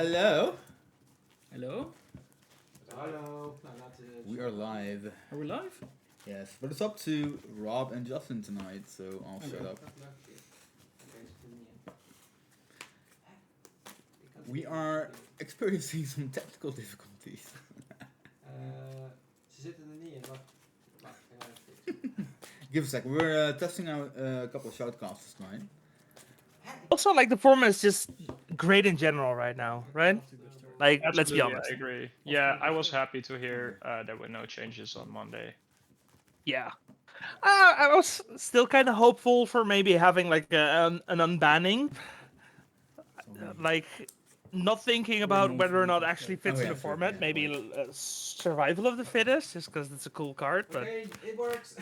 Hello. Hello? Hallo. Nou, laten we... We are live. Are we live? Yes, but it's up to Rob and Justin tonight, so I'll shut up. We are experiencing some technical difficulties. Ze zitten er niet in. Wacht, ik ga even fixen. Give a sec. We're testing out a couple of shoutcasts tonight. Also, like the format is just great in general right now, right? Like, let's be Absolutely, honest. I agree. Yeah, I was happy to hear there were no changes on Monday. Yeah. I was still kind of hopeful for maybe having like an unbanning. Like, not thinking about whether or not it actually fits in the format. Maybe survival of the fittest, just because it's a cool card. But Okay, it works.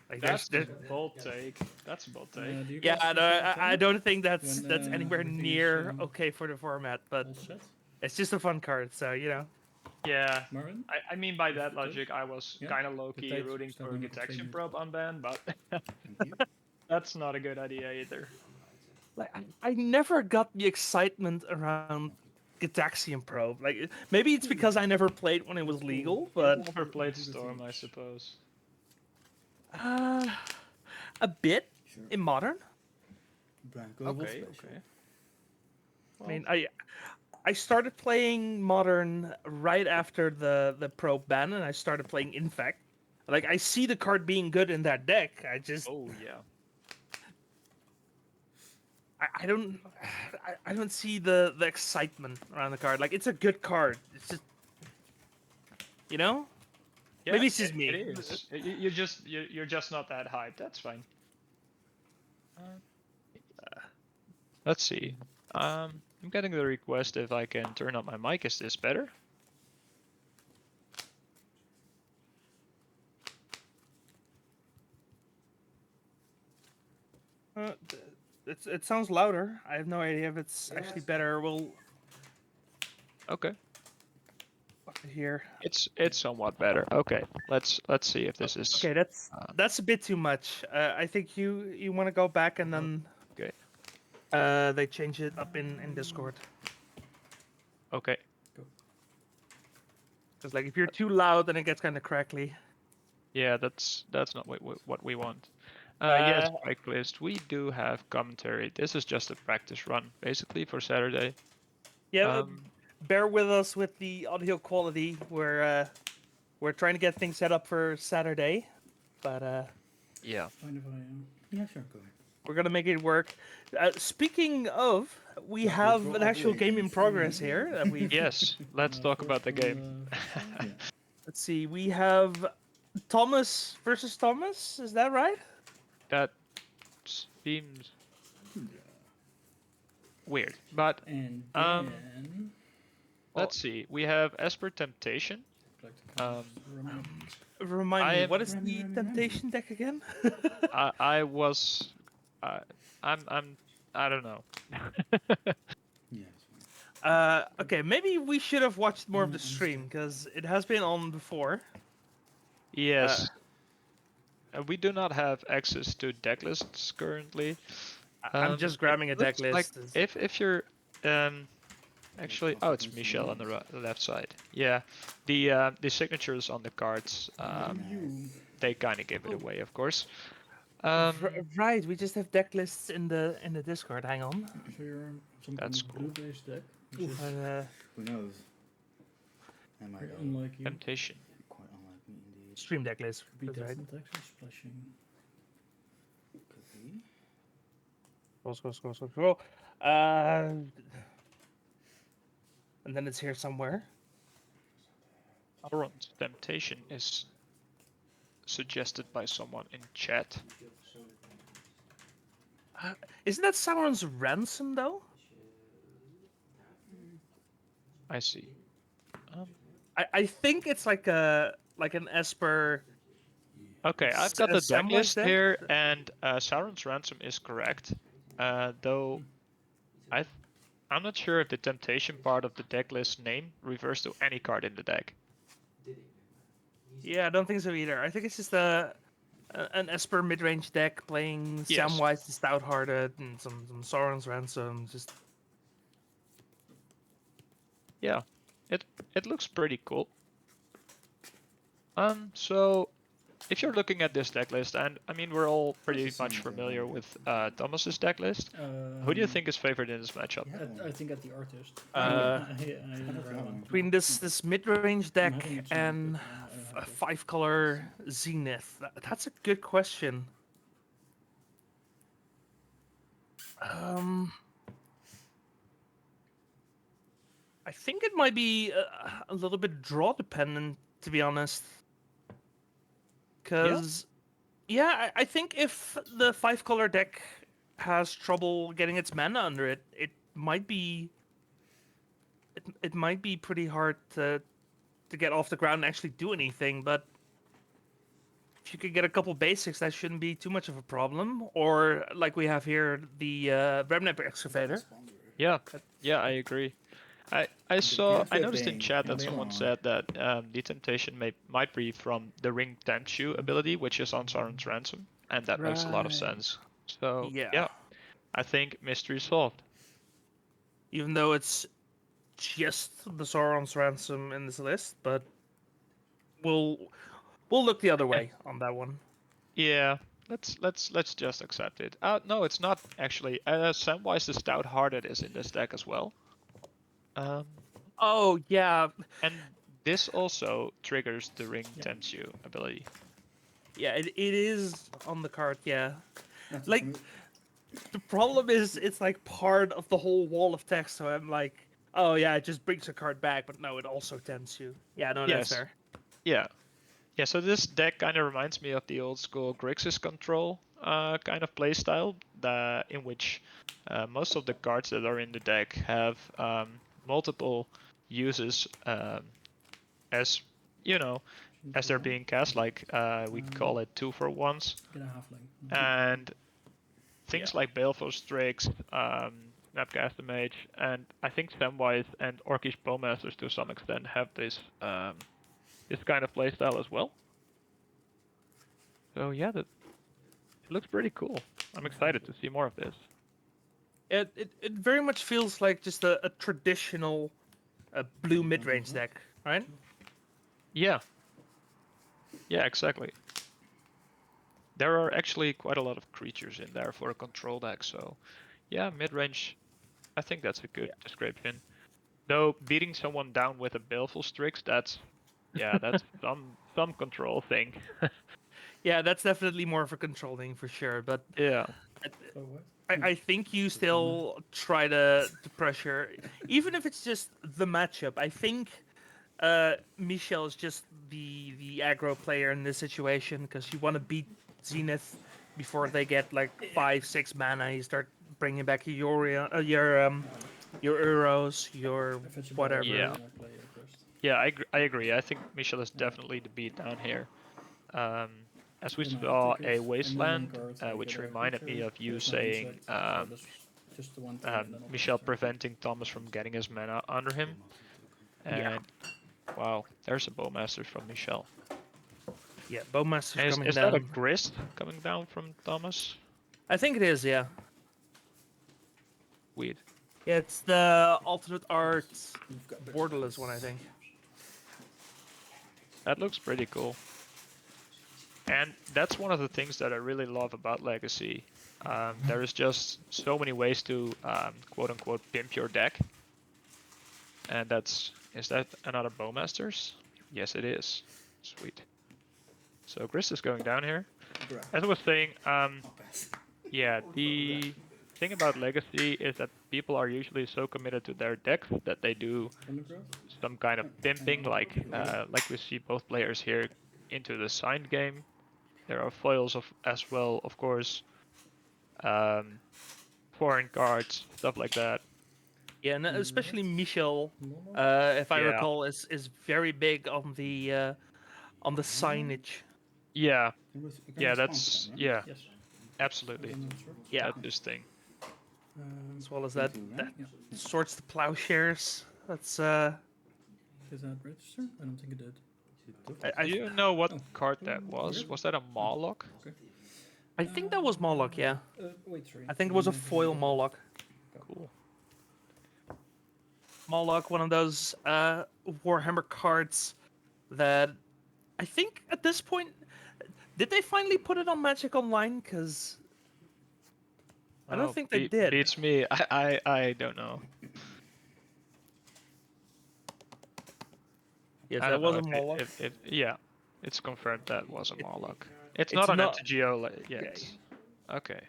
like, That's there's a bold take. That's a bold take. yeah, no, I don't think that's when, anywhere everything near is, okay for the format. But all set? it's just a fun card, so you know. Yeah, Marvin? I mean by that logic, I was Yeah, kind of low-key tijd rooting staat for nog op Detection 2 Probe unban, but Thank you. that's not a good idea either. Like I never got the excitement around Gitaxian Probe. Like maybe it's because I never played when it was legal, but Never played Storm, I suppose. a bit Sure. in Modern. Branko Okay, special. okay. I mean, I started playing Modern right after the Probe ban, and I started playing Infect. Like I see the card being good in that deck. I just Oh yeah. I don't see the excitement around the card. Like it's a good card. It's just you know. Yeah, Maybe it's just me. It is. You're just not that hyped. That's fine. Let's see. I'm getting the request if I can turn up my mic. Is this better? It sounds louder. I have no idea if it's actually better. We'll Okay. hear. It's somewhat better. Okay. Let's see if this is Okay, that's a bit too much. I think you want to go back and then okay. they change it up in Discord. Okay. Because like if you're too loud, then it gets kind of crackly. Yeah, that's not what we want. Yes, Breaklist, we do have commentary. This is just a practice run, basically, for Saturday. Yeah, bear with us with the audio quality. We're trying to get things set up for Saturday, but Yeah. Fine if I Yeah, sure, go ahead. we're gonna make it work. Speaking of, we have an actual game in progress here. That we Yes, let's talk about the game. Let's see. We have Thomas versus Thomas. Is that right? That seems weird, but And Um, then... let's see. We have Esper Temptation. Remind I me, am- what is the Temptation deck again? I was, I don't know. Yeah. Okay, maybe we should have watched more of the stream because it has been on before. Yes. We do not have access to deck lists currently. I'm just grabbing a it deck looks like list. if you're actually, oh, it's Michelle on the left side. Yeah, the signatures on the cards, they kind of give it away, of course. Right, we just have deck lists in the Discord. Hang on. So you're some That's kind of cool. blue-based deck. But, Who knows? Am I Very unlike you. Temptation. quite unlike me indeed? stream deck list. Beat That's right. that Texas splashing. Could be. Scroll. And then it's here somewhere. Sauron's Temptation is suggested by someone in chat. Isn't that Sauron's ransom though? I see. I think it's like an Esper. Okay, I've got the deck Samwise list deck? here, and Sauron's Ransom is correct. Though I'm not sure if the Temptation part of the deck list name refers to any card in the deck. Yeah, I don't think so either. I think it's just an Esper mid-range deck playing Yes. Samwise the Stout-Hearted and some Sauron's Ransom. Just yeah, it looks pretty cool. So if you're looking at this deck list, and I mean we're all pretty much familiar with Thomas's deck list, who do you think is favored in this matchup? I think at the artist. Between this mid-range deck and a 5-color Zenith, that's a good question. I think it might be a little bit draw dependent, to be honest. Because, yeah, I think if the 5-color deck has trouble getting its mana under it, it might be pretty hard to get off the ground and actually do anything. But if you could get a couple basics, that shouldn't be too much of a problem. Or like we have here, the Remnant Excavator. Yeah, I agree. I noticed in chat that someone said that the temptation might be from the Ring Tempts You ability, which is on Sauron's Ransom, and that makes a lot of sense. So yeah, I think mystery solved. Even though it's just the Sauron's Ransom in this list, but we'll look the other way on that one. Yeah, let's just accept it. No, it's not actually. Samwise the Stout-Hearted is in this deck as well. Oh yeah, and this also triggers the Ring Tempts You ability. Yeah, it is on the card. Yeah, like the problem is it's like part of the whole wall of text. So I'm like, oh yeah, it just brings a card back, but no, it also tempts you. Yeah, no, that's fair. Yeah. So this deck kind of reminds me of the old school Grixis Control kind of playstyle, in which most of the cards that are in the deck have multiple uses as as they're being cast. Like we call it 2-for-1s, and things like Baleful Strix, Snapcast the Mage, and I think Samwise and Orcish Bowmasters to some extent have this kind of playstyle as well. So yeah, it looks pretty cool. I'm excited to see more of this. It very much feels like just a traditional blue mid-range deck, right? Yeah, exactly. There are actually quite a lot of creatures in there for a control deck, so yeah, mid-range, I think that's a good description. Though beating someone down with a Baleful Strix, that's some control thing. Yeah, that's definitely more of a control thing for sure, but yeah. I think you still try to pressure, even if it's just the matchup. I think Michel is just the aggro player in this situation because you want to beat Zenith before they get like 5-6 mana. You start bringing back your Yorion, your Euros, your whatever. Yeah, I agree. I think Michel is definitely the beat down here. As we saw a Wasteland, which reminded me of you saying Michel preventing Thomas from getting his mana under him. And wow, there's a Bowmaster from Michel. Yeah, Bowmaster's coming down. Is that a Grist coming down from Thomas? I think it is, yeah. Weird. Yeah, it's the alternate art borderless one, I think. That looks pretty cool. And that's one of the things that I really love about Legacy. There is just so many ways to quote-unquote pimp your deck. And is that another Bowmasters? Yes, it is. Sweet. So Grist is going down here. As I was saying, yeah, the thing about Legacy is that people are usually so committed to their decks that they do some kind of pimping, like we see both players here into the signed game. There are foils as well, of course. Foreign cards, stuff like that. Yeah, and especially Michel, if I recall, is very big on the signage. Yeah, absolutely. Yeah, that's this thing. As well as that sorts the plowshares. That's Does that register? I don't think it did. Do you know what card that was? Was that a Moloch? Okay. I think that was Moloch, yeah. Wait, sorry. I think it was a foil Moloch. Cool. Moloch, one of those Warhammer cards that I think at this point, did they finally put it on Magic Online? Because I don't think they did. Beats me. I don't know. Yes, I that don't was know a Moloch. yeah, it's confirmed that was a Moloch. It's it's not on not- MTGO yet. Okay.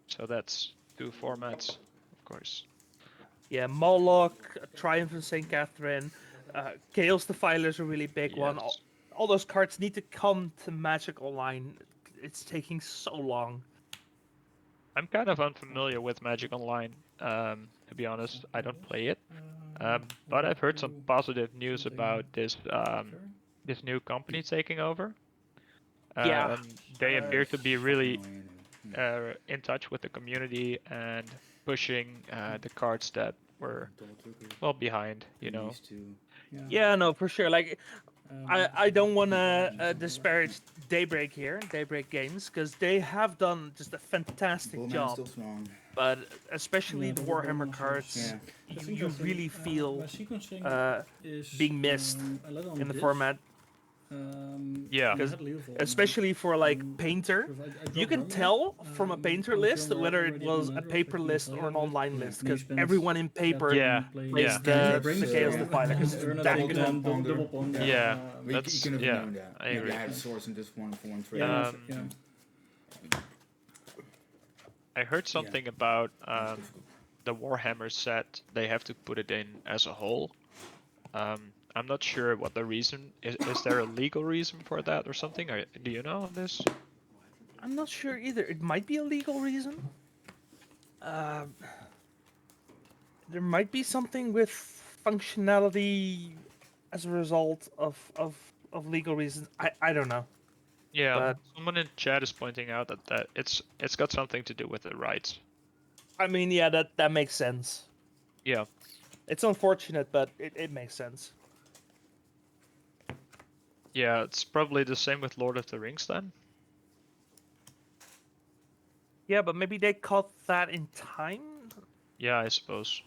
So that's 2 formats, of course. Yeah, Moloch, Triumph of St. Catherine, Chaos Defiler is a really big one. Yes. All those cards need to come to Magic Online. It's taking so long. I'm kind of unfamiliar with Magic Online. To be honest, I don't play it. But I've heard some positive news about this this new company taking over. Yeah. They appear to be really Annoying. in touch with the community and pushing the cards that were well behind, you know. Used to. Yeah, no, for sure. Like, I don't want to disparage Daybreak here, Daybreak Games, because they have done just a fantastic Bullman's job. still strong. But especially Yeah, the the Warhammer Bullman cards, Yeah. you really feel my sequencing is being missed I let it on in the diff. format, Yeah. I had Leovold, especially for like um, Painter. because I You dropped can Rumble, tell from a Painter on list Drummer whether it already was on a Android, paper 15 list played or an a bit. online Yeah. list, And you because spend everyone in paper Yeah. plays plays Yeah. the brings Chaos the- Defiler because it's Earn a that double good. down, double Ponder. ponder. Yeah. But you That's- couldn't have yeah, known that. I Maybe agree. I had a source in just one trade. Yeah, Um, yeah. I heard something about the Warhammer set. They have to put it in as a whole. I'm not sure what the reason is. Is there a legal reason for that or something? Or, do you know this? I'm not sure either. It might be a legal reason. There might be something with functionality as a result of legal reasons. I don't know. Yeah, But- someone in chat is pointing out that it's got something to do with the rights. I mean, yeah, that makes sense. Yeah. It's unfortunate, but it makes sense. Yeah, it's probably the same with Lord of the Rings then. Yeah, but maybe they caught that in time, Yeah, I suppose.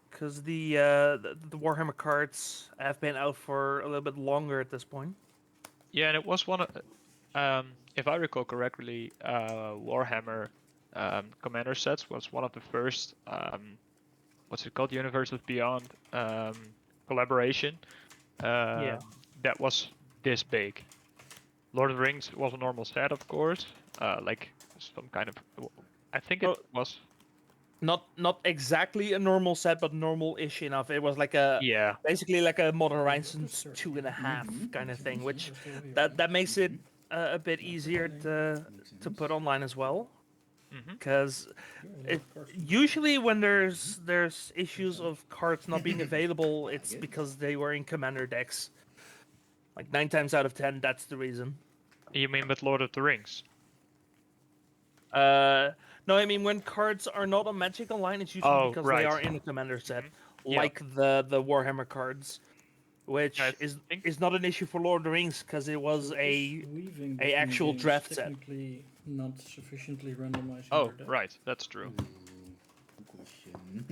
because the Warhammer cards have been out for a little bit longer at this point. Yeah, and it was one of, if I recall correctly, Warhammer Commander sets was one of the first, what's it called, Universes Beyond collaboration. Yeah. That was this big. Lord of the Rings was a normal set, of course, like some kind of, I think it Oh. was. Not exactly a normal set, but normal-ish enough. It was like a Yeah, basically like a Modern Horizons 2.5 kind of thing, which that makes it a bit easier to put online as well. Mhm. Because usually when there's issues of cards not being available, it's because they were in commander decks. Like 9 times out of 10, that's the reason. You mean with Lord of the Rings? No, I mean when cards are not on Magic Online, it's usually Oh, because right. they are in a commander set, Yeah. like the Warhammer cards, which I is think- not an issue for Lord of the Rings because it was a actual draft set. Technically not sufficiently randomized. Oh, right, that's true. Good question.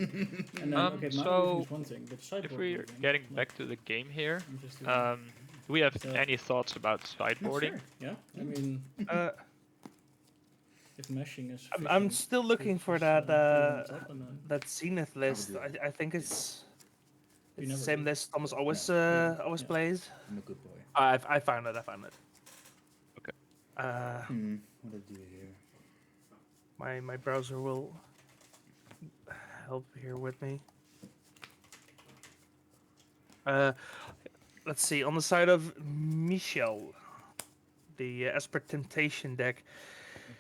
And then, okay, So, mana weaving is one thing, but sideboard If we're weaving, getting like, back to the game here, I'm just doing- do we have So- any thoughts about sideboarding? Sure, yeah. I mean, Uh, if meshing is. I'm efficient, still looking for just, that put it on top and then- that Zenith list. do I think it's We the never same do. list Thomas always Yeah. always Yeah. plays. I'm a good boy. I found it. Okay. What do I do here? My browser will help here with me. Let's see. On the side of Michel, the Esper Temptation deck.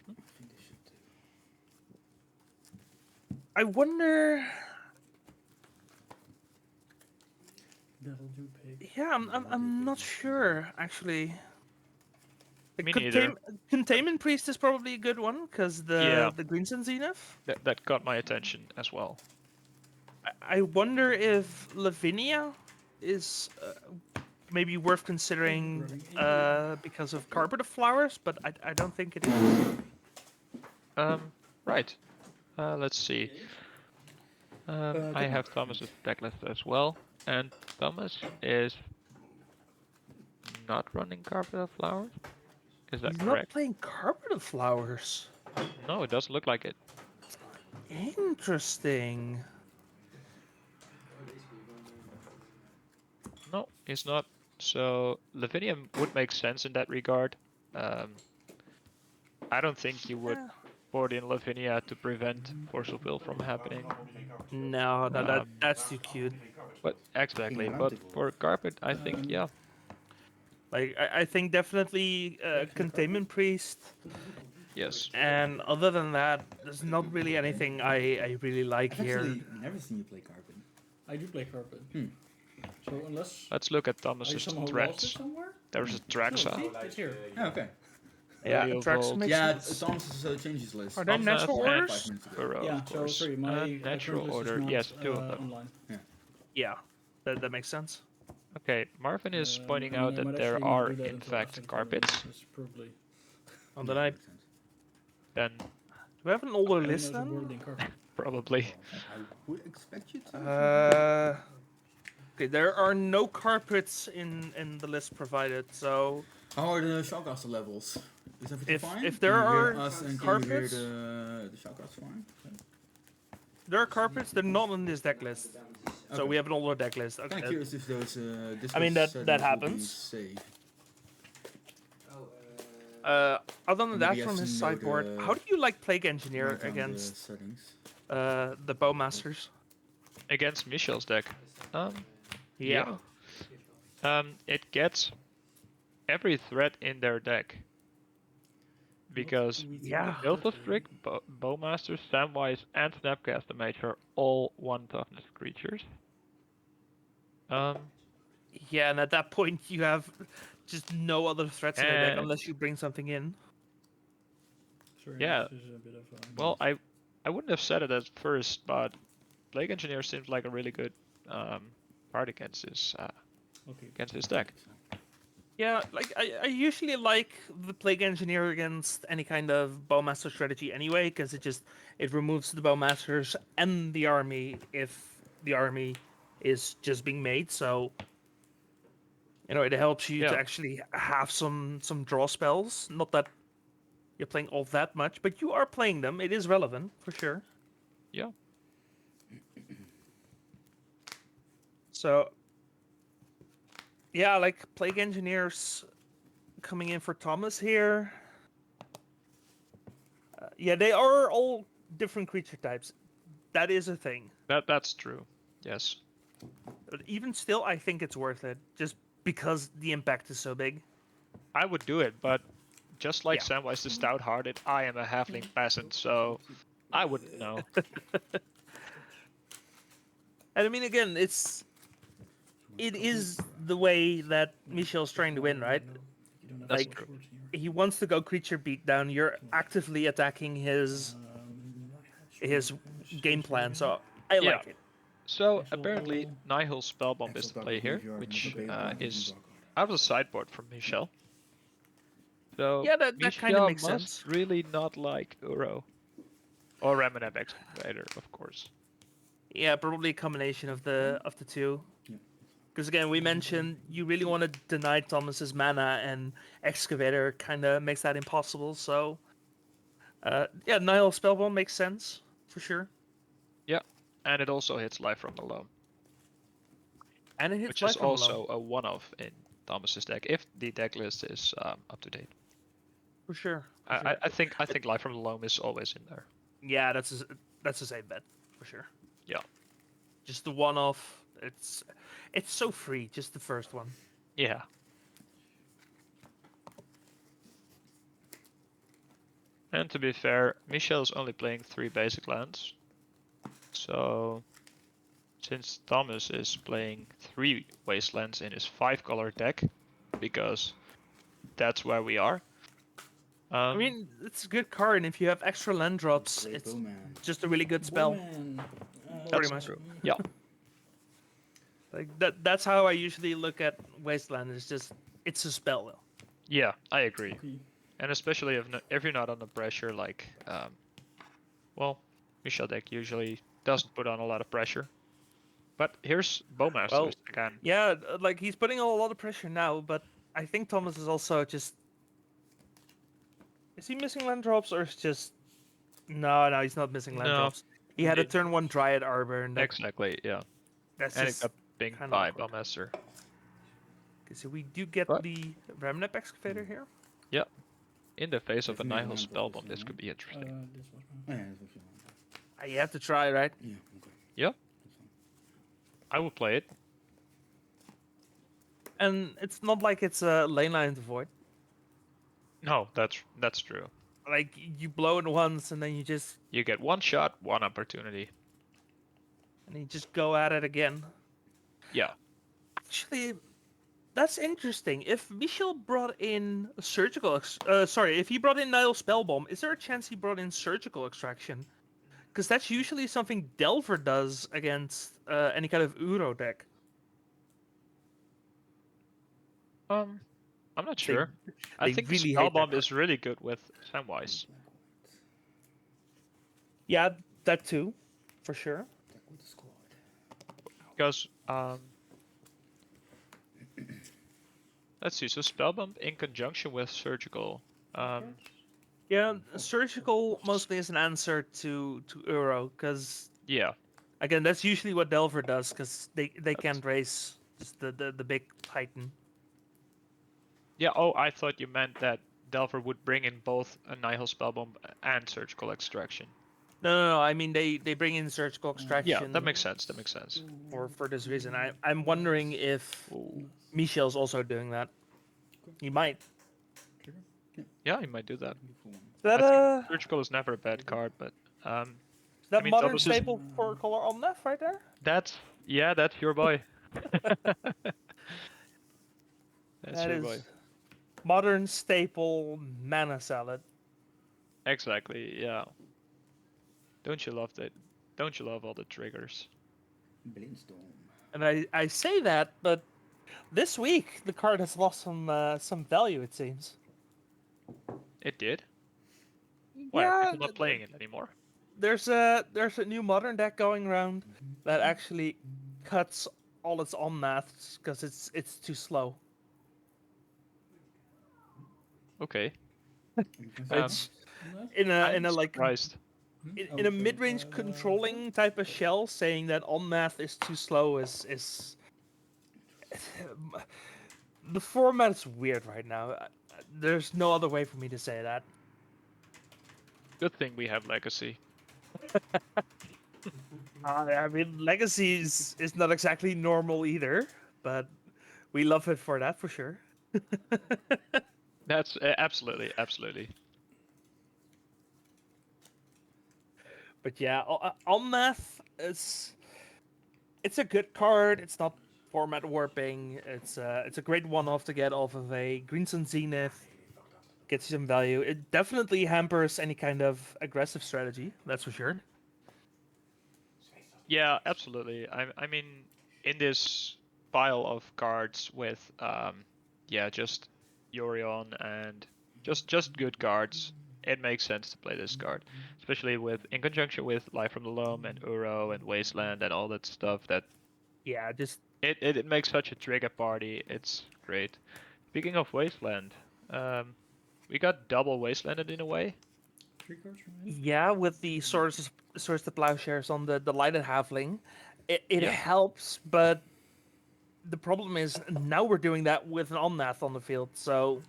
I think they should do. I wonder. That'll do pig. Yeah, I'm not sure actually. Me neither. Containment Priest is probably a good one because Yeah. the Greensun Zenith. That got my attention as well. I wonder if Lavinia is maybe worth considering because of Carpet of Flowers, but I don't think it is. Right. Let's see. I have Thomas's deck list as well, and Thomas is not running Carpet of Flowers. Is that He's not correct? playing Carpet of Flowers. No, it doesn't look like it. Interesting. No, he's not. So Lavinia would make sense in that regard. I don't think you would Yeah. board in Lavinia to prevent Force of Will from happening. No, that's too cute. But exactly. Yeah, But roundtable. for Carpet, I think yeah. Like I think definitely Containment Priest. Yes. And other than that, there's not really anything I really like I've here. actually never seen you play carpet. I do play carpet. Hmm. So unless Let's look at I Thomas's somehow lost it threats. somewhere? There's a No, Traxa. see, it's here. Yeah, okay. Yeah, Radio Trax Vault. makes Yeah, sense. Thomas changed his list. Are there Thomas natural and orders? 5 minutes ago. Burrow, Yeah, of so course. sorry, my natural current list is order. not, Yes, 2 of them. online. Yeah, that makes sense. Okay, Marvin is pointing I mean, out I that might there actually not are do that in until fact after the carpets. tournament, that's probably On the night, Makes sense. Then do we have an older I list know the then? boarding carpet. probably. I would expect you to. Okay, there are no carpets in the list provided, so How are the Shoutcaster levels? Is everything If- fine? if there Can you hear are us and carpets- can you hear the Shoutcaster fine? there are carpets. They're not on this deck list, so Okay. we have an older deck list. Kind Okay, of curious if those I mean, that- that happens. Safe. other than that, Maybe from I've his seen sideboard, the- how do you like Plague Engineer Right on the against settings. the Bowmasters? Against Michel's deck. Yeah. It gets every threat in their deck. Because Yeah. Illustric, Bowmaster, Samwise, and Snapcaster Mage are all 1 toughness creatures. Yeah, and at that point, you have just no other threats in your deck And- unless you bring something in. Sorry, Yeah. this is a bit of a... Well, I wouldn't have said it at first, but Plague Engineer seems like a really good card against his deck. Yeah, like I usually like the Plague Engineer against any kind of Bowmaster strategy anyway, because it removes the Bowmasters and the army if the army is just being made. So it helps you Yeah. to actually have some draw spells. Not that you're playing all that much, but you are playing them. It is relevant for sure. Yeah. So, yeah, like Plague Engineers coming in for Thomas here. Yeah, they are all different creature types. That is a thing. That's true. Yes. But even still, I think it's worth it just because the impact is so big. I would do it, but just like Yeah. Samwise the Stout-Hearted, I am a halfling peasant, so I wouldn't know. And I mean, again, it is the way that Michel's trying to win, right? You don't have That's four true. swords here. He wants to go creature beatdown. You're actively attacking his game plan, so I Yeah. like it. So apparently Nihil Spellbomb is the play here, which is out of the sideboard from Michel. So Yeah, that kinda Michel makes must sense. really not like Uro. Or Remenab Excavator, of course. Yeah, probably a combination of the two. Yeah. Because again, we mentioned you really want to deny Thomas's mana, and Excavator kind of makes that impossible. So, yeah, Nihil Spellbomb makes sense for sure, And it also hits Life from the Loam, and it hits which life is from below, also a one-off in Thomas's deck, if the deck list is up to date. for sure. for sure. I think Life from the Loam is always in there. Yeah, that's a safe bet for sure. Yeah. Just the one-off. It's so free. Just the first one. Yeah. And to be fair, Michel's only playing 3 basic lands. So, since Thomas is playing 3 wastelands in his 5-color deck, because that's where we are. I mean, it's a good card, and if you have extra land drops, Great it's bowman. just a really good spell. Bowman. Pretty that's much. true. Yeah. Like that's how I usually look at Wasteland. It's a spell. Yeah, I agree. Okay. And especially if you're not under pressure, like, well, Michel deck usually doesn't put on a lot of pressure. But here's Bowmasters Well, again. Yeah, like he's putting a lot of pressure now, but I think Thomas is also just. Is he missing land drops or is just. No, he's not missing land No, drops. He had a it- turn 1 Dryad Arbor, and exactly, yeah. that's And it just. got pinged kinda by awkward. Bowmaster. Okay, so we do get But- the Remnant Excavator here. Yeah. In the face of a Definitely Nihil land Spellbomb, droppers, this yeah. could be interesting. This was Oh, yeah, that's what you want. You have to try, right? Yeah, okay. Yeah. That's fine. I would play it. And it's not like it's a lane line to void. No, that's true. Like you blow it once and then you just You get one shot, one opportunity. go at it again. Yeah. Actually, that's interesting. If Michel brought in if he brought in Nihil Spellbomb, is there a chance he brought in Surgical Extraction? Because that's usually something Delver does against any kind of Uro deck. I'm not They- sure. I they think really hate that Spellbomb card. is really good with Samwise. Yeah, that too, for sure. Deck with the squad. Because let's see, so Spellbomb in conjunction with Surgical. Yeah, Surgical mostly is an answer to Uro, because Yeah. again, that's usually what Delver does, because they can't raise just the big Titan. Yeah, oh, I thought you meant that Delver would bring in both a Nihil Spellbomb and Surgical Extraction. No, I mean they bring in Surgical Extraction. Yeah, that makes sense, that makes sense. for this reason. I'm wondering if Ooh. Michel's also doing that. He might. Trigger? Yeah, you might do that. Beautiful one. Is that I think Surgical is never a bad card, but is that I mean, modern Thomas is- staple for color on left right there? that's your boy. That's That your is boy. modern staple mana salad. Exactly, yeah. Don't you love that? Don't you love all the triggers? Blindstorm. And I say that, but this week the card has lost some value, it seems. It did? Why are Yeah, people not playing it anymore? there's a new modern deck going around that actually cuts all its on maths because it's too slow. Okay. It's No? in I'm a like surprised. in a mid-range controlling type of shell, saying that on math is too slow is the format's weird right now. There's no other way for me to say that. Good thing we have Legacy. I mean, Legacy is not exactly normal either, but we love it for that for sure. That's absolutely, absolutely. But yeah, on math it's a good card. It's not format warping. It's a great one-off to get off of a Greensun Zenith. Gets you some value. It definitely hampers any kind of aggressive strategy. That's for sure. Yeah, absolutely. I mean, in this pile of cards with just Yorion and just good cards, it makes sense to play this card, especially in conjunction with Life from the Loam and Uro and Wasteland and all that stuff. That Yeah, just it makes such a trigger party. It's great. Speaking of Wasteland, we got double Wastelanded in a way. 3 cards remaining? yeah, with the source the plowshares on the lighted halfling, it Yeah. helps, but the problem is now we're doing that with an on-math on the field, so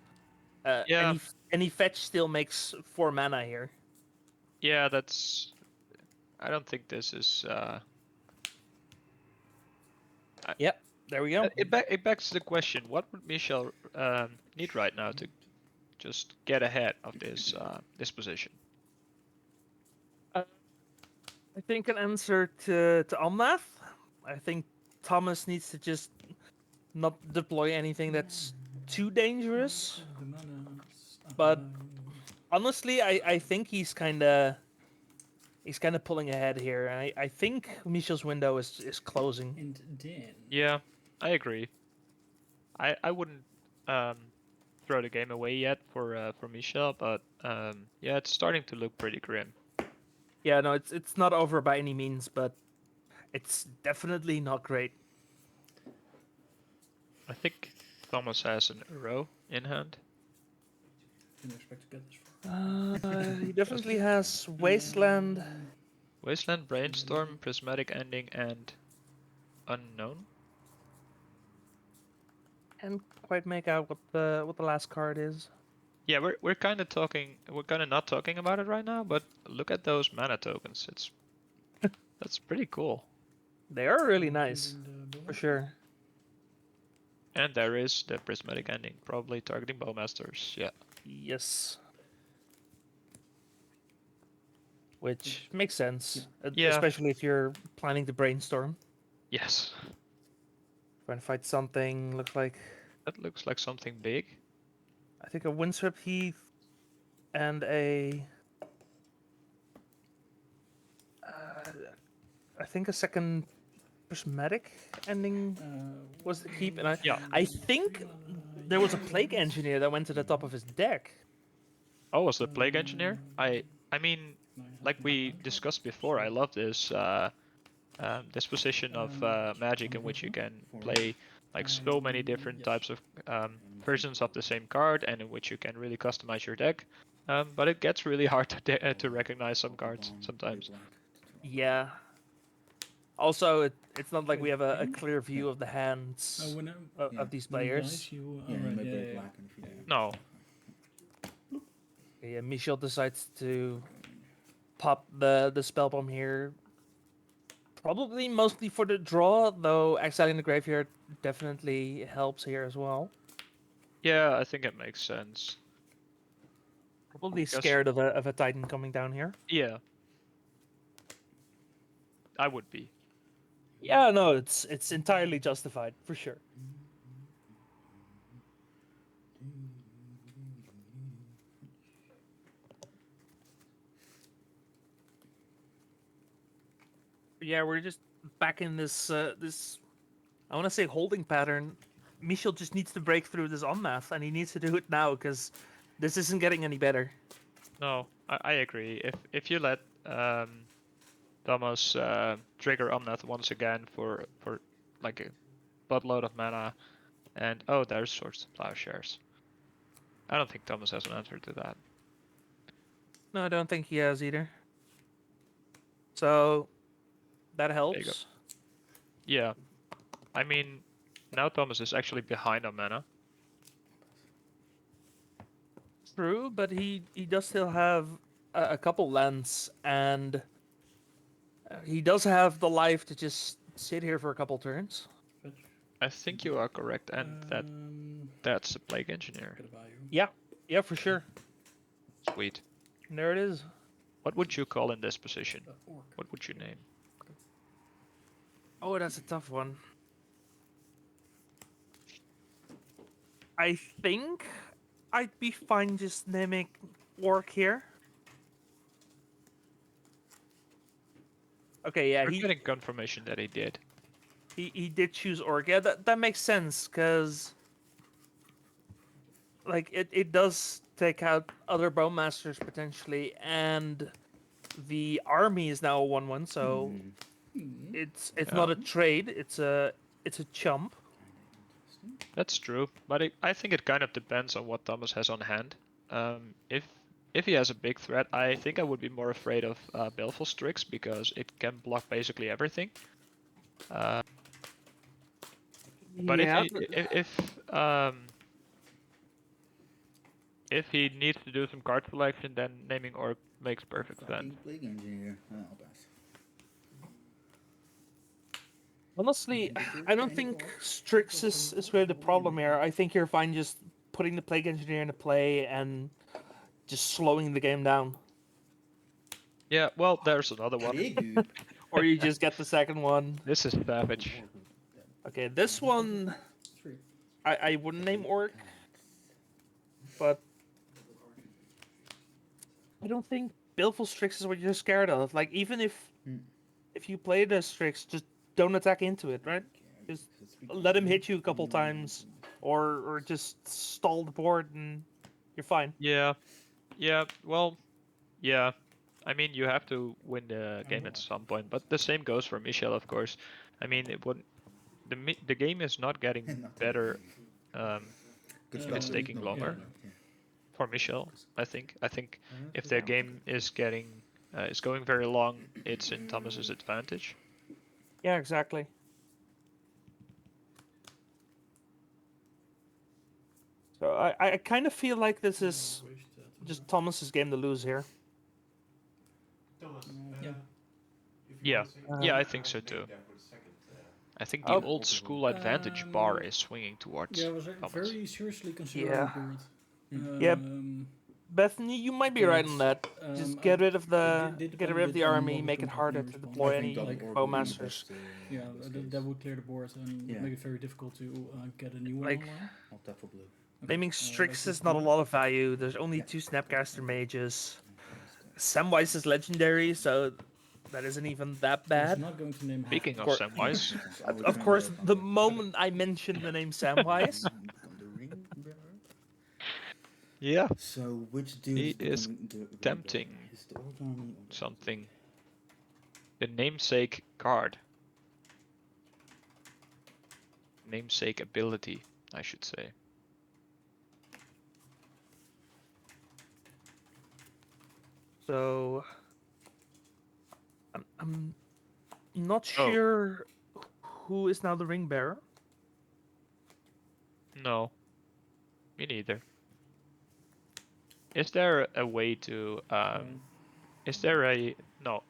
Yeah. any fetch still makes 4 mana here. Yeah, that's. I don't think this is. Yep, there we go. It begs the question: what would Michel need right now to just get ahead of this position? I think an answer to on-math. I think Thomas needs to just not deploy anything that's too dangerous. The manas. But- Honestly, I think he's kind of pulling ahead here, and I think Michel's window is closing. And then. Yeah, I agree. I wouldn't throw the game away yet for Michel, but yeah, it's starting to look pretty grim. Yeah, no, it's not over by any means, but it's definitely not great. I think Thomas has an Uro in hand. Didn't expect to get this far. He definitely has Wasteland. Wasteland, Brainstorm, Prismatic Ending, and Unknown. Can't quite make out what the last card is. Yeah, we're kind of talking. We're kind of not talking about it right now, but look at those mana tokens. It's that's pretty cool. They are really nice, Including the for bonus. sure. And there is the Prismatic Ending, probably targeting Bowmasters. Yeah. Yes. Which makes sense, Yeah. especially if you're planning to brainstorm. Yes. Trying to fight something, looks like, That looks like something big. I think a Windswept Heath and a... I think a second Prismatic Ending was the keep, and Yeah. I think there was a Plague Engineer that went to the top of his deck. Oh, was the Plague Engineer? I mean, like we discussed before, I love this this position of Magic in which you can play like so many different types of versions of the same card, and in which you can really customize your deck. But it gets really hard to recognize some cards sometimes. Yeah. Also, it's not like we have a clear view of the hands When of these when he players. dies, you, Yeah, you alright, might yeah, break yeah, black and if you do. No. Yeah, Michel decides to pop the spell bomb here. Probably mostly for the draw, though exiling the graveyard definitely helps here as well. Yeah, I think it makes sense. Probably Because- scared of a Titan coming down here. Yeah. I would be. Yeah, no, it's entirely justified for sure. Yeah, we're just back in this this I want to say holding pattern. Michel just needs to break through this Omnath, and he needs to do it now because this isn't getting any better. No, I agree. If you let Thomas trigger Omnath once again for like a buttload of mana, and oh, there's Swords to Plowshares. I don't think Thomas has an answer to that. No, I don't think he has either. So that you go. helps. Yeah, I mean, now Thomas is actually behind on mana. True, but he does still have a couple lands, and he does have the life to just sit here for a couple turns. I think you are correct, and that's a Plague Engineer. Get a value. Yeah, for sure. Sweet. And there it is. What would you call in this position? Orc. What would you name? Oh, that's a tough one. I think I'd be fine just naming Orc here. Okay, yeah, We're he getting confirmation that he did. he did choose Orc. Yeah, that makes sense, because like it does take out other Bowmasters potentially, and the army is now a 1/1, so it's not a trade, it's a chump. That's true, but I think it kind of depends on what Thomas has on hand. If he has a big threat, I think I would be more afraid of Baleful Strix because it can block basically everything. But Yeah, if he needs to do some card selection, then naming Orc makes perfect sense. Fucking Plague Engineer. Oh, I'll pass. honestly, I don't think Strix is really the problem here. I think you're fine just putting the Plague Engineer into play and just slowing the game down. Yeah, well, there's another one. Big. Or you just get the second one. This is savage. Okay, this one 3. I wouldn't name Orc, but I don't think Baleful Strix is what you're scared of. Like, even if you play the Strix, just don't attack into it, right? Just let him hit you a couple times, or just stall the board and you're fine. Yeah, well, yeah. I mean, you have to win the game at some point, but the same goes for Michel, of course. I mean, it would the game is not getting better. Good If it's stuff. taking No, longer. yeah. For Michel, I think if the game is is going very long, it's in Thomas's advantage. Yeah, exactly. So I kind of feel like this is just Thomas's game to lose here. Thomas. Yeah. Yeah, yeah, I think so too. I think the Oh. old school advantage bar is swinging towards Yeah, I was Thomas. very seriously considering Yeah. board. Yeah. Bethany, you might be right on that. Just get rid of the army, make it harder to deploy any bowmasters. Yeah, that would clear the board and Yeah. make it very difficult to get a new one Like- online. I'll tap for blue. Naming Strix is not a lot of value. There's only 2 Snapcaster mages. Samwise is legendary, so that isn't even that I'm bad. not going to name Speaking of course- Samwise, Of course, the moment I mentioned the name Samwise, yeah, So which dude He is tempting Is the old army or the- something. The namesake card. Namesake ability, I should say. so I'm not Oh. sure who is now the ring bearer. No, me neither. Is there a way to Is there a no?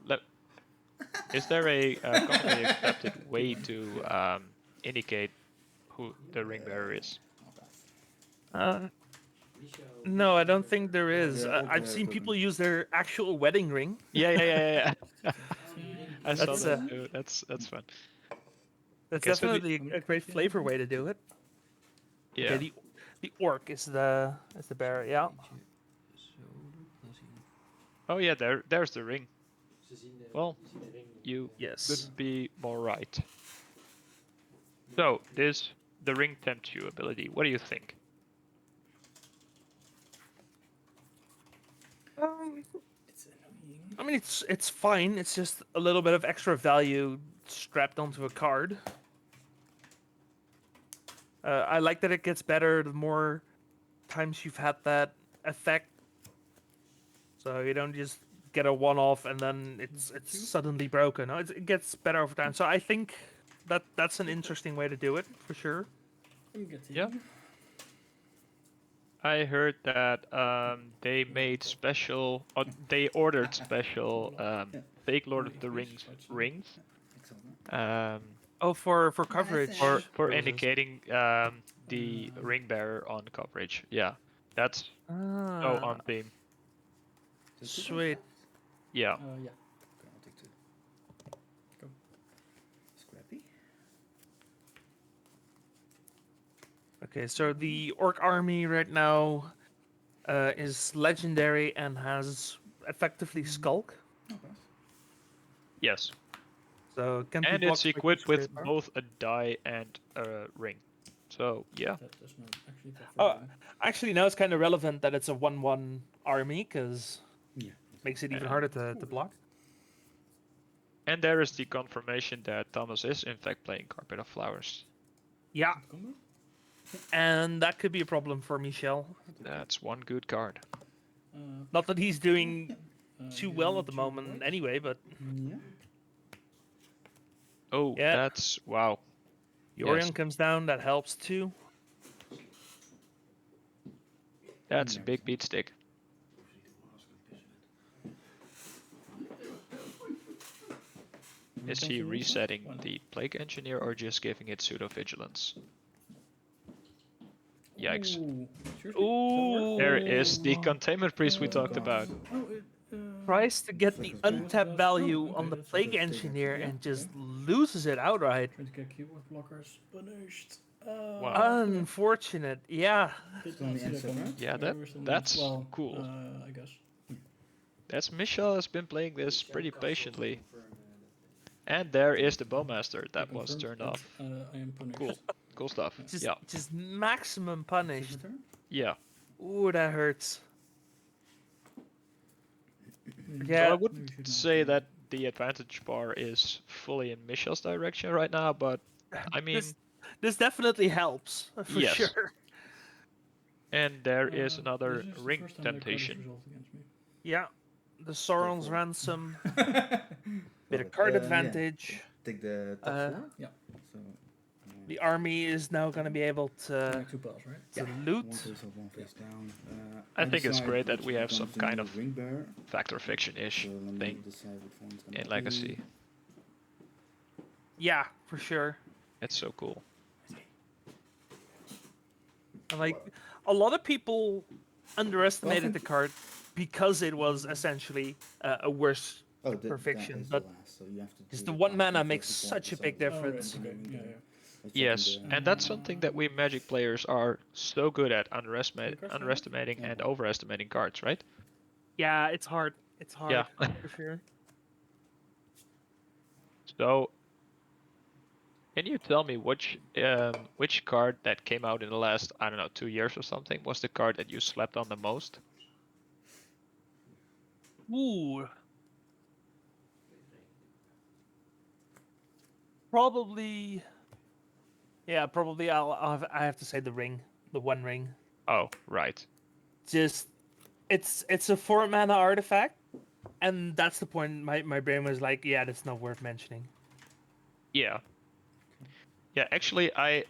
Is there a commonly accepted way to indicate who the ring bearer is? No, I don't think there is. Yeah, I've okay, seen but- people use their actual wedding ring. Yeah. I saw That's, that too. That's fun. That's Okay, so the- definitely a great flavor way to do it. Yeah. Okay, the orc is the bearer. Yeah. Oh yeah, there's the ring. Well, you Yes. could be more right. So the ring tempt you ability. What do you think? It's annoying. I mean, it's fine. It's just a little bit of extra value strapped onto a card. I like that it gets better the more times you've had that effect. So you don't just get a one-off and then it's suddenly broken. No, it gets better over time. So I think that's an interesting way to do it for sure. I'm getting Yeah. I heard that they made special. They ordered special fake Lord of the Rings rings. Oh, for coverage. For purposes. indicating the ring bearer on coverage. Yeah, that's so Ah, on theme. sweet. Yeah. Yeah. Okay, I'll take 2. Go. Scrappy. Okay, so the orc army right now is legendary and has effectively skulk. Not bad. Yes. So it can be And blocked it's by equipped with Scraper. both a die and a ring. So yeah. That does not actually affect Oh, everything. actually, now it's kind of relevant that it's a 1/1 army because Yeah. makes it even Yeah. harder to block. And there is the confirmation that Thomas is in fact playing Carpet of Flowers. Yeah, Combo? and that could be a problem for Michel. That's one good card. Not that he's doing too you well at the two moment whites? anyway, but Yeah. Oh, Yeah. that's wow. Yorion Yes. comes down, that helps too. That's a big beat stick. Is he resetting the Plague Engineer or just giving it pseudo vigilance? Yikes. Ooh. Seriously? Ooh. There is the containment priest we talked about. Oh, it, Tries to get the untapped value on the that's Plague okay. Engineer Yeah, and just okay. loses it outright. Trying to get keyboard blockers punished. Wow. Unfortunate, yeah. Did On not the see that answer, coming. right? Yeah, There was some- that's well, cool. I guess. That's Michel has been playing this pretty patiently. And there is the Bowmaster that was Confirmed turned that, off. I am punished. Cool. Cool stuff. Just, Yeah. just maximum punished. Yeah. Ooh, that hurts. Yeah. So I Maybe wouldn't we should not say do that the advantage bar is fully in Michel's direction right now, but I mean, This definitely helps for yes. sure. And there is This another is the ring first time that card is temptation. resolved against me. Yeah, the Sauron's for it. ransom, Love bit of it. card Yeah, advantage. take the top Uh, 4. Yeah. So, The army is now going to be able to Like 2 piles, right? to one loot. face up, one face down. I think it's decide great that which we have some becomes the kind new of ring bearer. Factor fiction-ish So let me thing decide which one's gonna in be. Legacy. Yeah, for sure. It's so cool. And like a lot of people underestimated think- the card because it was essentially a worse Oh, that perfection, is but the last. So you have to. because do the 1 last mana one makes first before such a big deciding. Oh, right, difference. okay. Yeah, yeah. Let's Yes, check and that's something that we Magic players are so good at underestimating Yeah. and overestimating cards, right? Yeah, it's hard. It's hard Yeah. for sure. So, can you tell me which card that came out in the last, I don't know, 2 years or something was the card that you slept on the most? Ooh. Probably. Yeah, probably. I have to say the ring, the One Ring. Oh, right. Just it's a 4 mana artifact, and that's the point. My brain was like, yeah, that's not worth mentioning. Yeah. Yeah, actually, I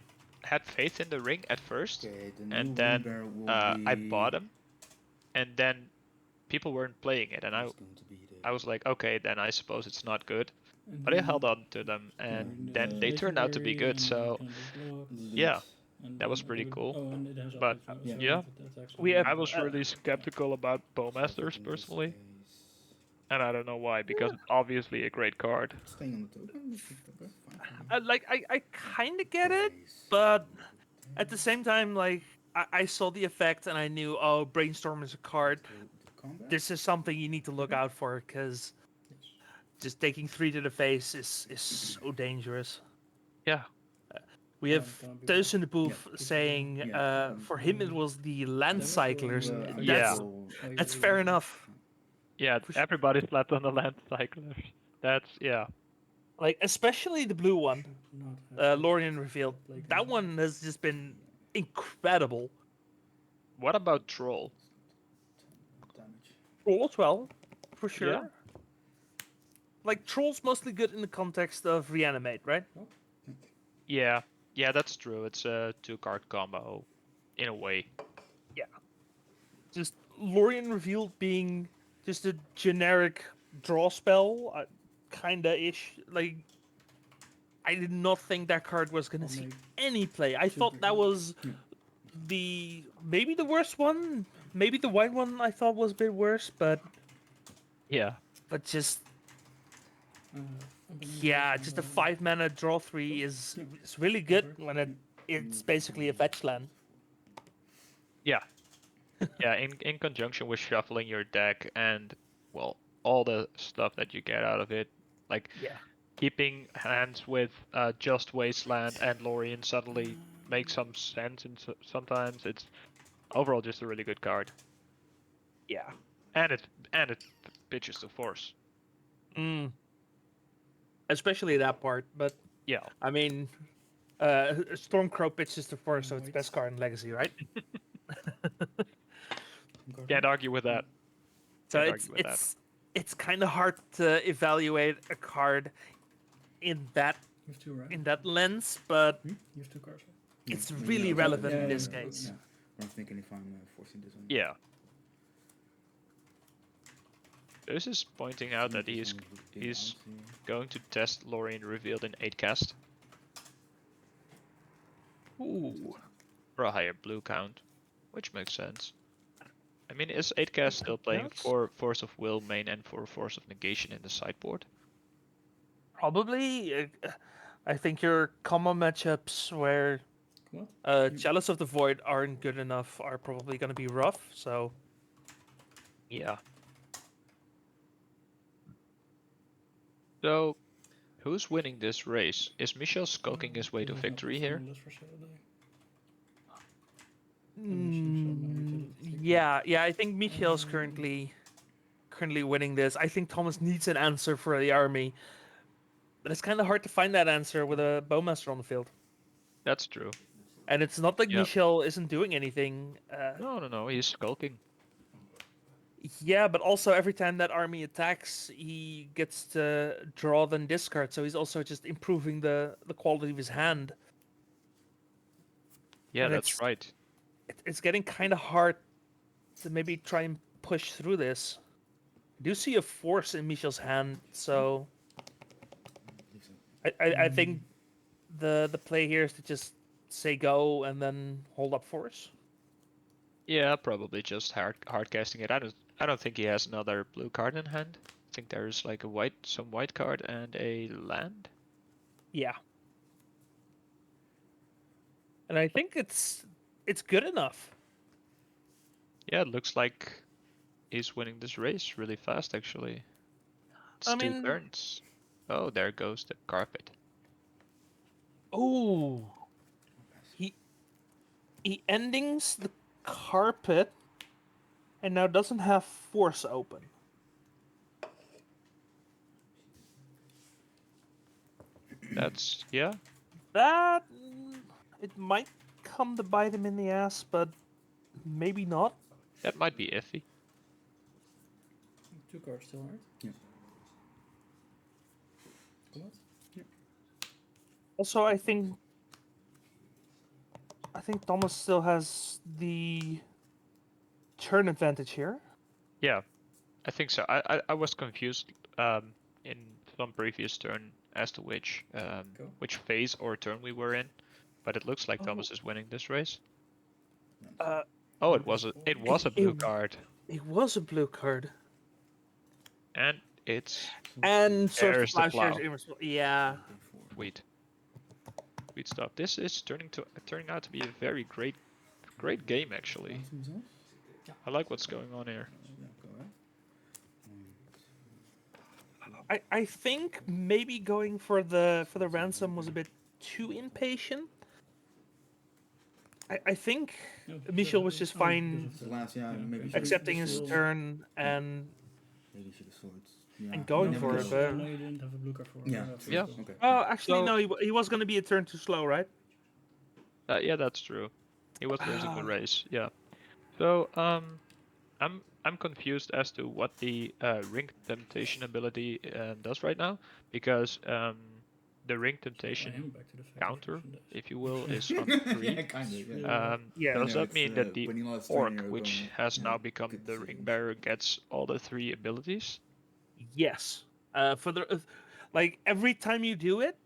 had faith in the ring at first, Okay, the new and ring then bearer will I be. bought them, and then people weren't playing it, and It's going to be the. I was like, okay, then I suppose it's not good. And But I then- held on to them, and then they turned out to be legendary good. and So kind of block, yeah, and that was then pretty cool. Oh, and it has But, updates now, yeah. so yeah, that's actually We have- I was Uh, really skeptical about Bowmasters in this personally, case, and I don't know why, because it's obviously a great card. staying on the token. Okay, fine. Like I kind of get it, Guys, but at the same time, like I saw the effect and I knew, oh, Brainstorm is a card. to the combat. This is something you need to look out for because just taking 3 to the face is so dangerous. Yeah, We have Can't be those in the booth saying Yeah. for him it was the land cyclers. Yeah. That's fair enough. yeah, For sure. everybody slept on the land cyclers. That's, yeah. Like especially the blue one, Lorien revealed. That one has just been incredible. What about Troll? Damage. Troll as well, for sure. Yeah. Like Troll's mostly good in the context of reanimate, right? Yeah, yeah, that's true. It's a 2-card combo, in a way. Just Lorien revealed being just a generic draw spell, kinda ish. Like I did not think that card was gonna see any play. I thought that was maybe the worst one. Maybe the white one I thought was a bit worse, but Yeah. just yeah, just a 5 mana draw 3 is really good when it's basically a fetch land. Yeah. Yeah, in conjunction with shuffling your deck and, well, all the stuff that you get out of it, like Yeah. keeping hands with Just Wasteland and Lorien suddenly makes some sense, and sometimes it's overall just a really good card. Yeah. And it pitches to force. Especially that part, but Yeah. I mean, Stormcrow pitches to force, so it's the best card in Legacy, right? Can't argue with that. So Can't argue with that. it's kind of hard to evaluate a card in that You have 2, right? in that lens, but You have 2 cards, right? it's really relevant in this Yeah. case. I'm thinking if I'm forcing this one. Yeah. This is pointing out that he's going to test Lorien revealed in 8-cast Ooh. for a higher blue count, which makes sense. I mean, is 8-cast still playing Yes. for Force of Will main and for Force of Negation in the sideboard? Probably, I think your common matchups where What? Chalice of the Void aren't good enough are probably going to be rough. So Yeah. So, who's winning this race? Is Michel skulking his way to victory here? yeah, I think Michel's currently currently winning this. I think Thomas needs an answer for the army, but it's kind of hard to find that answer with a Bowmaster on the field. That's true. And it's not like Yep. Michel isn't doing anything. No, he's skulking. Yeah, but also every time that army attacks, he gets to draw then discard. So he's also just improving the quality of his hand. Yeah, And that's right. It's getting kind of hard to maybe try and push through this. I do see a force in Michel's hand, so I think the play here is to just say go and then hold up force. Yeah, probably just hard casting it. I don't think he has another blue card in hand. I think there's like some white card and a land. Yeah. And I think it's good enough. Yeah, it looks like he's winning this race really fast actually. It's I 2 mean- turns. Oh, there goes the carpet. Oh. He endings the carpet and now doesn't have force open. That's yeah. That it might come to bite him in the ass, but maybe not. That might be iffy. 2 cards still, right? Yeah. What? Also, I think Thomas still has the turn advantage here. Yeah, I think so. I was confused in some previous turn as to which phase or turn we were in, but it looks like Thomas is winning this race. Oh, it was a blue card, It was a blue card. and it's And Swift There's the Plowshares plow. irresponsible. Yeah. sweet stuff. This is turning out to be a very great game actually. I like what's going on here. I think maybe going for the ransom was a bit too impatient. I think Michel was just fine accepting his turn and going for it. I But know you didn't have a blue card for Yeah. Yeah. Okay. oh, actually, So- no, he was going to be a turn too slow, right? Yeah, that's true. He was losing the race. Yeah. So I'm confused as to what the ring temptation ability does right now, because the ring temptation counter, if you will, is on 3. Yeah, kind of. Yeah. Yeah. Does No, that it's, mean that the when you lost orc, turn, your which opponent, has now yeah, become could the see. ring bearer, gets all the 3 abilities? Yes. For the like every time you do it,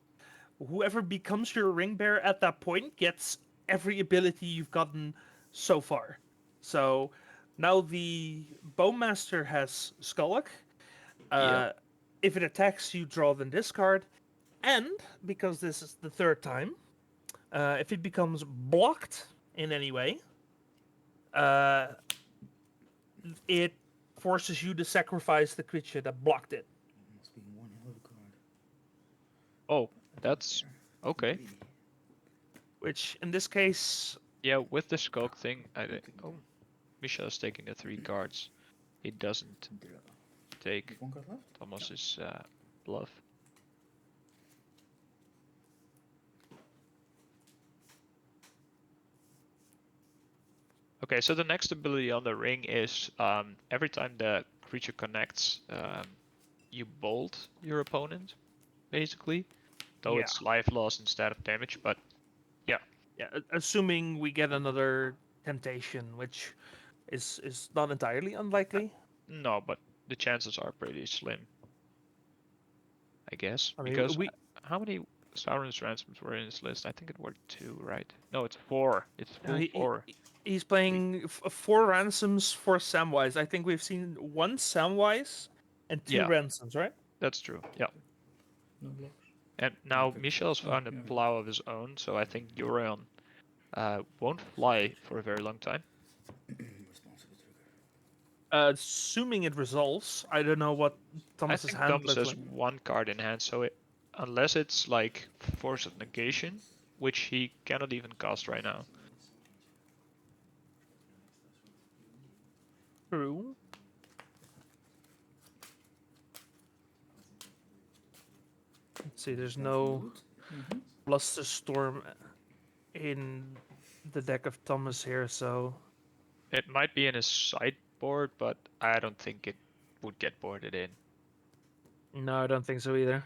whoever becomes your ring bearer at that point gets every ability you've gotten so far. So now the Bowmaster has Skullock. Yep. If it attacks, you draw then discard. And because this is the 3rd time, if it becomes blocked in any way, it forces you to sacrifice the creature that blocked it. Must be one hell of a card. Oh, that's okay. Which in this case, Yeah, with the skulk thing, oh, Michel is taking the 3 cards. He doesn't take One card left? Thomas's bluff. Okay, so the next ability on the ring is every time the creature connects, you bolt your opponent, basically. Though Yeah. it's life loss instead of damage, but yeah. yeah, assuming we get another temptation, which is not entirely unlikely. No, but the chances are pretty slim. I guess. I mean, Because how many Sauron's ransoms were in this list? I think it were 2, right? No, it's 4. It's full 4. He's playing 4 ransoms for Samwise. I think we've seen 1 Samwise and 2 Yeah. ransoms, right? That's true. Yeah. No blocks. And now Michel's found a yeah. plow of his own, so I think Yorion won't fly for a very long time. Responsible trigger. Assuming it resolves, I don't know what I Thomas's think hand Thomas looks has like. 1 card in hand, so unless it's like Force of Negation, which he cannot even cast right now. True. See, there's no Mm-hmm. Bluster Storm in the deck of Thomas here, so It might be in his sideboard, but I don't think it would get boarded in. no, I don't think so either.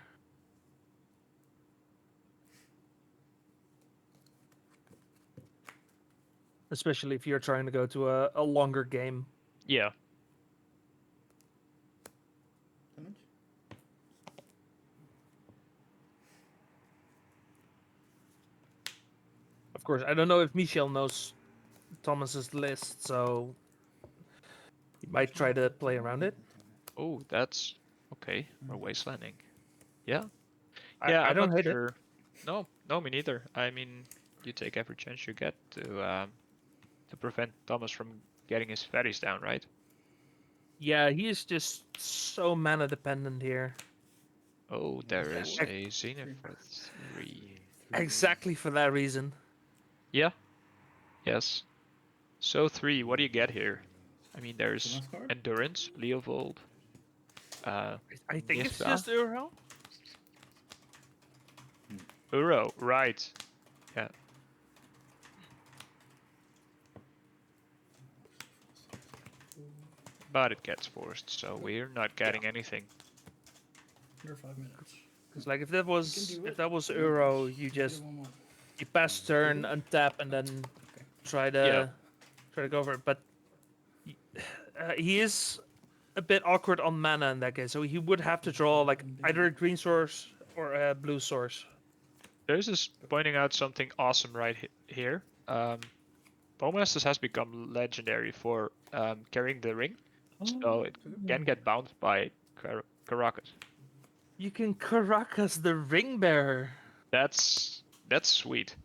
Especially if you're trying to go to a longer game. Yeah. Damage? Of course, I don't know if Michel knows Thomas's list, so he might try to play around it. Oh, that's okay. We're wastelanding. Yeah. I- Yeah, I I'm don't not hate it. sure. No, me neither. I mean, you take every chance you get to prevent Thomas from getting his fatties down, right? Yeah, he is just so mana dependent here. Oh, there is Ex- a Zenith for 3. Exactly for that reason. Yeah. Yes. So 3, what do you get here? I mean, The there's last card? Endurance, Leovold. I think it's Yes, just Uro. Uro, right. Yeah. But it gets forced, so we're not getting anything. Under 5 minutes. Because like if that was do it. Uro, you just One more. you pass turn, untap, and then try to go for it. But he is a bit awkward on mana in that case, so he would have to draw like either a green source or a blue source. There's is pointing out something awesome right here. Bowmasters has become legendary for carrying the ring, so it can get bounced by Caracas. You can Caracas the ring bearer. That's sweet.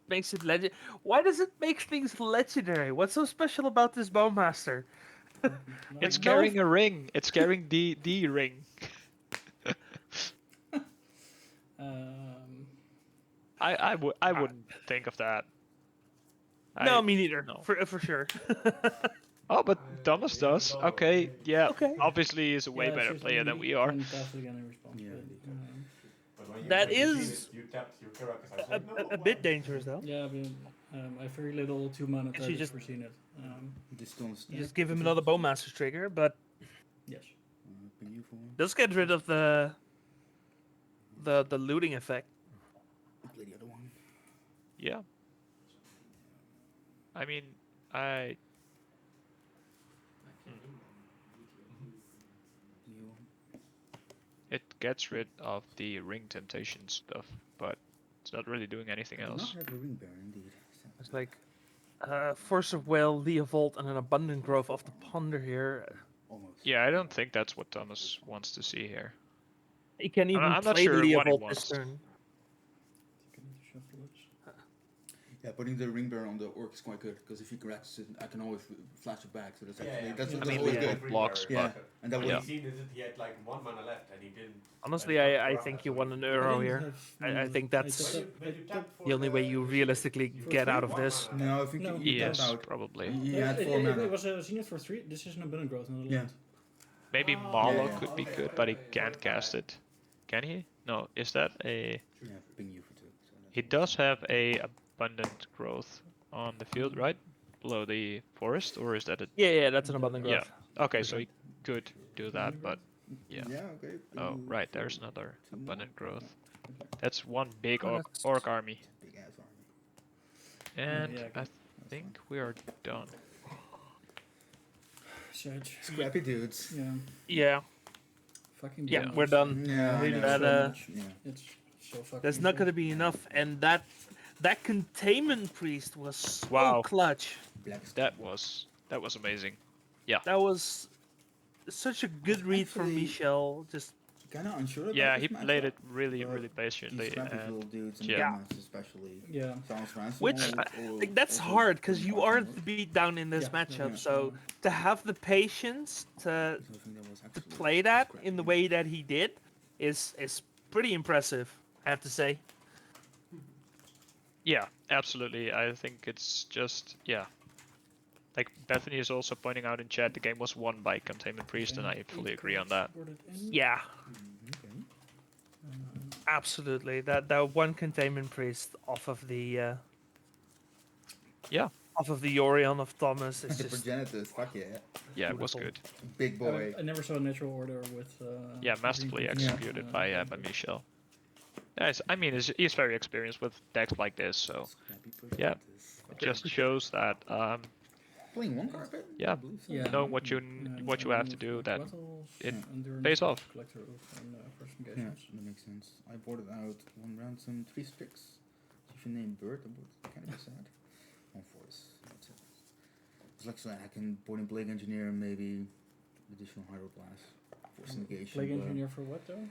Makes it legend. Why does it make things legendary? What's so special about this Bowmaster? It's no- carrying a ring. It's carrying the ring. I wouldn't think of that. No, me neither. no. For sure. Oh, but Thomas does. Okay, yeah. Okay. Obviously, he's a way better player than we are. Yeah. But when you That play is Zenith, you tapped your Caracas. I said, a bit dangerous though. Yeah, but I have very little 2 mana Actually, targets just- for Zenith. Just don't You just give him another Bowmaster trigger, but Yes. Ping you for one. does get rid of the looting effect. Play the other one. Yeah. I mean, You. it gets rid of the ring temptation stuff, but it's not really doing anything I do else. not have a ring bearer indeed. It's like Force of Will, Leovold, and an Abundant Growth off the Ponder here. Almost. Yeah, I don't think that's what Thomas wants to see here. He can even I'm not play sure the what he Leovold wants. this turn. I need to shuffle it. Yeah, putting the ring bearer on the orc is quite good because if he cracks it, I can always flash it back. So that's actually yeah. that's, I that's mean, always yeah. good. Blocks, Yeah, but and that What would Yeah. he seen is that he had like 1 mana left and he didn't. Honestly, and he I got think Caracas, you so won he- an I euro didn't here. have I mana. think that's But you tapped for the only way you realistically For get free? out of this. No, I think No. he tapped Yes, out. probably. He No, had it, 4 it, mana. it was a Zenith for 3. This is an Abundant Growth, not a Yeah. land. Maybe Oh, Malo yeah. could be Okay, good, okay, but he okay. can't cast it. Can he? No, is that a... Yeah, ping you for 2. So that's He does have a abundant growth on the field, right? Below the forest, or is that a... Yeah, that's an Abundant Yeah. Growth. Okay, so he could do that, but... Yeah. Yeah, okay. ping Oh, you right, for there's another 2 more. abundant growth. That's one big Oh, orc, that's- orc army. Big ass army. And yeah, I think we are done. Surge. Scrappy dudes. Yeah. Yeah, Fucking yeah, dumb. we're done. Yeah, I Really know. That, so much. Yeah. It's so fucking. That's not gonna be enough, and that containment priest was so Wow. clutch. Black That was amazing. That was such a good read from Actually- Michel. Just Kind of unsure about Yeah, this he played it matchup, really, but really patiently, These scrappy little and dudes and yeah. yeah. especially. Yeah. Sounds ransom. Which, like, that's hard because you are the beat down in this Yeah, matchup. yeah. So to have the patience to play that in the way that he did is pretty impressive. I have to say. yeah, absolutely. I think it's just, yeah. like Bethany is also pointing out in chat, the game was won by Containment Priest, and I fully agree on that. Yeah, Okay. absolutely. That one containment priest off of the Yeah, off of the Yorion of Thomas is The just Progenitus, fuck yeah. yeah, it was Beautiful. good. Big boy. I never saw a natural order with. Yeah, masterfully green executed by Michel. Yes, I mean, he's very experienced with decks like this, so Scrappy yeah, Progenitus. it just shows that Playing one carpet? Yeah. I believe so. Yeah. knowing what you have to do, that it Endurance, pays off. Collector Oath, and first Yeah, engagements. that makes sense. I boarded out one ransom, 3 Strix. If you name Bird, that would kind of be sad. 1 Force. That's it. It's like so I can board in Plague Engineer and maybe additional Hydroblast. Force negation. Plague but Engineer for what though?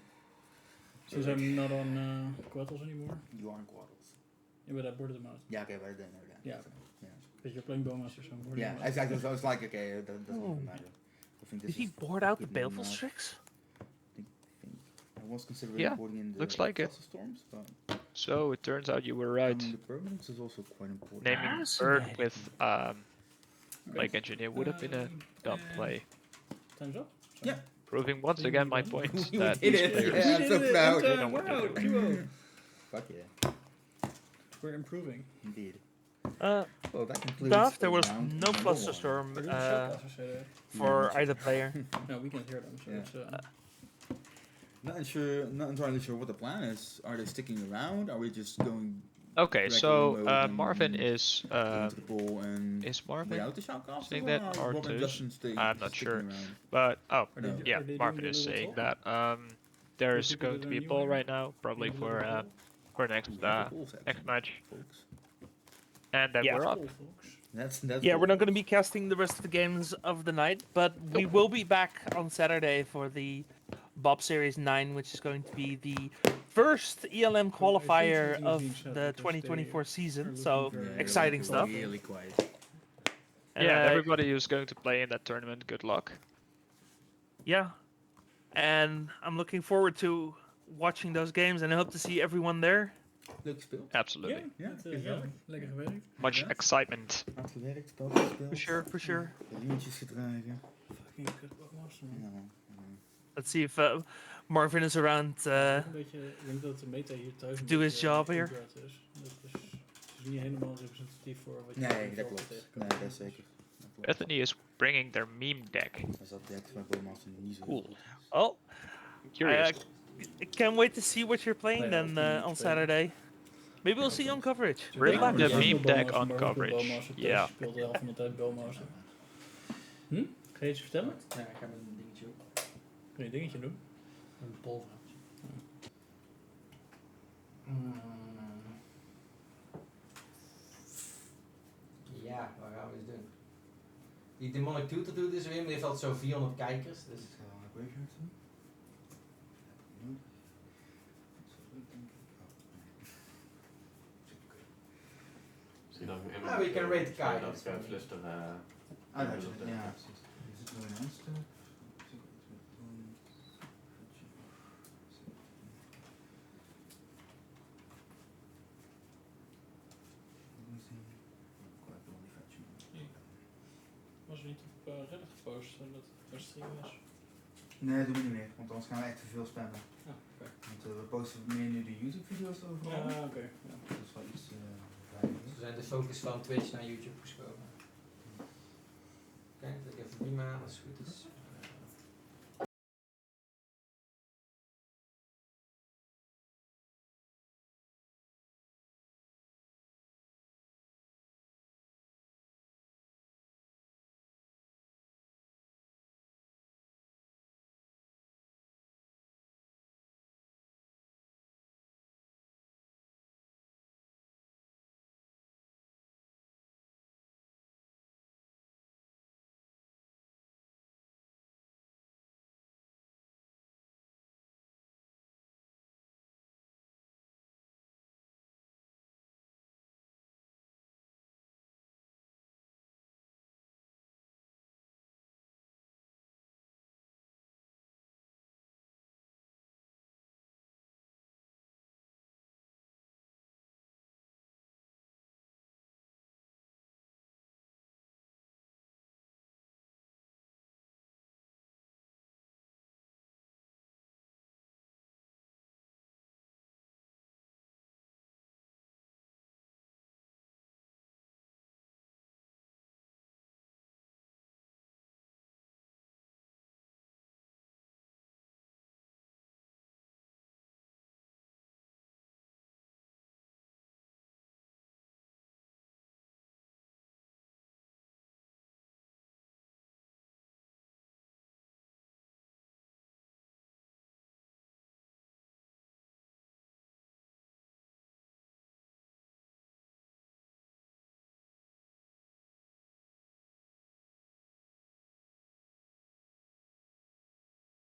Since I'm not on Quattles anymore. You are in Quaddles. Yeah, but I boarded them out. Yeah, okay, but then never that. Yeah. Yeah. Because you're playing Bowmaster, so I'm boarding Yeah, them out. exactly. So I was like, okay, that doesn't Oh. even matter. I think this Did he is board out the good Baleful enough. Strix? I was considering Yeah, boarding in the looks like it. Fossil Storms, but So it turns out you were right. the permanence is also quite important. Naming Bird Fascinating. with Plague Engineer would have been a dumb play. Time's up. Yeah. Proving once again my point We that did these it, players yeah. I'm so proud. They know what they're Wow, doing. duo. Fuck yeah, We're improving. indeed. Uh, Well, that concludes. Duff, there the was round no number Flusterstorm We're doing Shoutcasters, so for either player. no, we can't hear them. So Yeah. it's Not entirely sure what the plan is. Are they sticking around? Are we just going Okay, regular so mode and Marvin is going to the pool and is Marvin, without the shoutcast? saying that or Robert Tus? Justin I'm not sure. Around? but Are no, they- yeah, are they Marvin doing is their saying little that there is people going do to be a their poll new right now, probably Little for poll? next We have the polls, next actually, match, folks. and then Yeah. we're up. Cool, folks. That's Yeah, cool. we're not going to be casting the rest of the games of the night, but we will be back on Saturday for the Bob Series 9, which is going to be the first ELM qualifier something is of being said the because they 2024 are season. looking So very exciting stuff. Really quiet. And, Yeah, everybody who's going to play in that tournament, good luck. Yeah, and I'm looking forward to watching those games, and I hope to see everyone there. Leuk gespeeld. Absolutely, Ja, dat, gezellig. lekker gewerkt. much inderdaad. excitement. Hard gewerkt, spel gespeeld. For sure, for sure. Lientjes gedragen. Fucking kut Bowmaster, man. Ja. Let's see if Marvin is around. Een beetje, ik denk dat de meta hier thuis een Do his beetje job here. inbred is. Dat is niet helemaal representatief voor wat je Nee, in dat Velvet klopt. tegenkomt. Nee, dat is zeker. Dat klopt. Bethany is bringing their meme deck. Dat is dat deck van Bowmaster niet zo Cool. goed is. Oh, Curious. I can't wait to see what you're playing Nee, then op die on twee. Saturday. Maybe we'll see you on coverage. Bring Good luck. the Ja, meme veel deck Bowmaster, on maar ook veel coverage. Bowmaster thuis. Ja. Ik speel de helft van de tijd Bowmaster. Hm? Ga je iets vertellen? Ja, ik ga met een dingetje ook. Kun je een dingetje doen? Een polverhaal. Ja, wat gaan we eens doen? Die Demonic Tutor doet dus weer, maar die heeft altijd zo 400 kijkers. Dus Ik ga wel een graveyard doen. Ah, we can rate the kaart. Dat is fluster. Ah, dat is ja, precies. Is het wel een aanstuk? Was er niet op Reddit gepost dat er stream is? Nee, dat doen we niet meer, want anders gaan we echt te veel spammen. Ja, oké. Want we posten meer nu de YouTube-video's overal. Ja, oké. Ja. Dat is wel iets veiliger. we zijn de focus van Twitch naar YouTube geschoven. Kijk, dat ik even die maar, als het goed is.